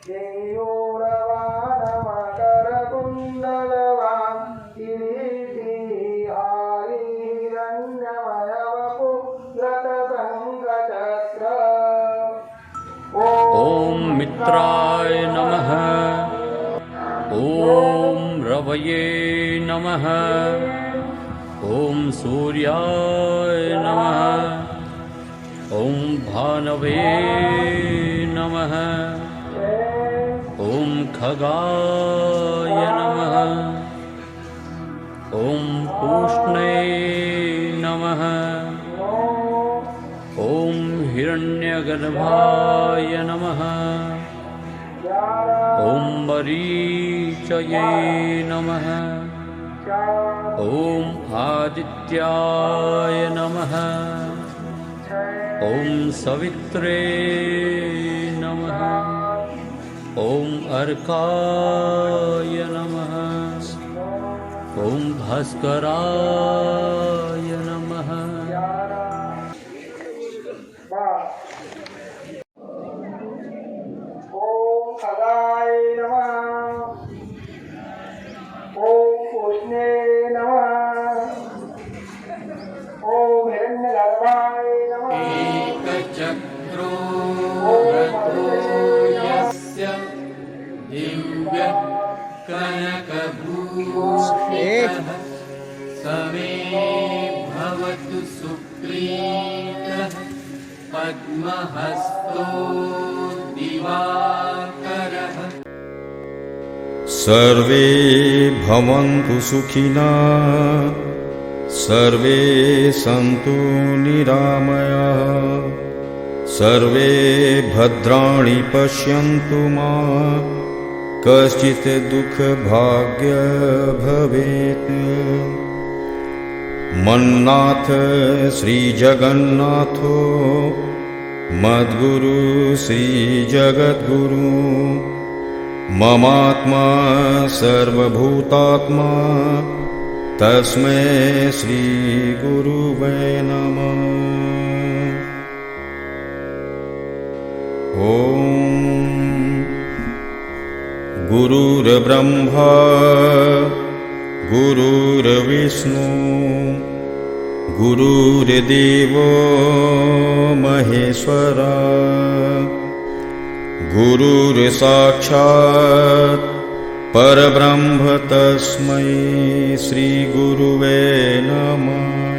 केयूरवाणमकरकुण्डलवान् किरीटिहारी हिरण्यमयवपुर्धृतशङ्खचक्र। ॐ मित्राय नमः। ॐ रवये नमः। ॐ सूर्याय नमः। ॐ भानवे नमः। ॐ खगाय नमः। ॐ पूष्णे नमः। ॐ हिरण्यगर्भाय नमः। ॐ मरीचये नमः। ॐ आदित्याय नमः। ॐ सवित्रे नमः। ॐ अर्काय नमः। ॐ भास्कराय नमः। ओम खगाय नमः। ओम पूष्णे नमः। ओम हिरण्यगर्भाय नमः। एकचक्रो रथो यस्य दिव्य कनकभूषितः समे भवतु सुप्रीतः पद्महस्तो दिवाकरः। सर्वे भवन्तु सुखिनः। सर्वे सन्तु निरामयाः। सर्वे भद्राणि पश्यन्तु मा कश्चित् दुःखभाग्य भवेत्। मन्नाथ श्रीजगन्नाथो मद्गुरु श्रीजगद्गुरु ममात्मा सर्वभूतात्मा तस्मै श्रीगुरुवे नमः। ॐ गुरुर्ब्रह्मा गुरुर्विष्णु गुरुर्देवो महेश्वरा गुरुर्साक्षात् परब्रह्म तस्मै श्रीगुरुवे नमः।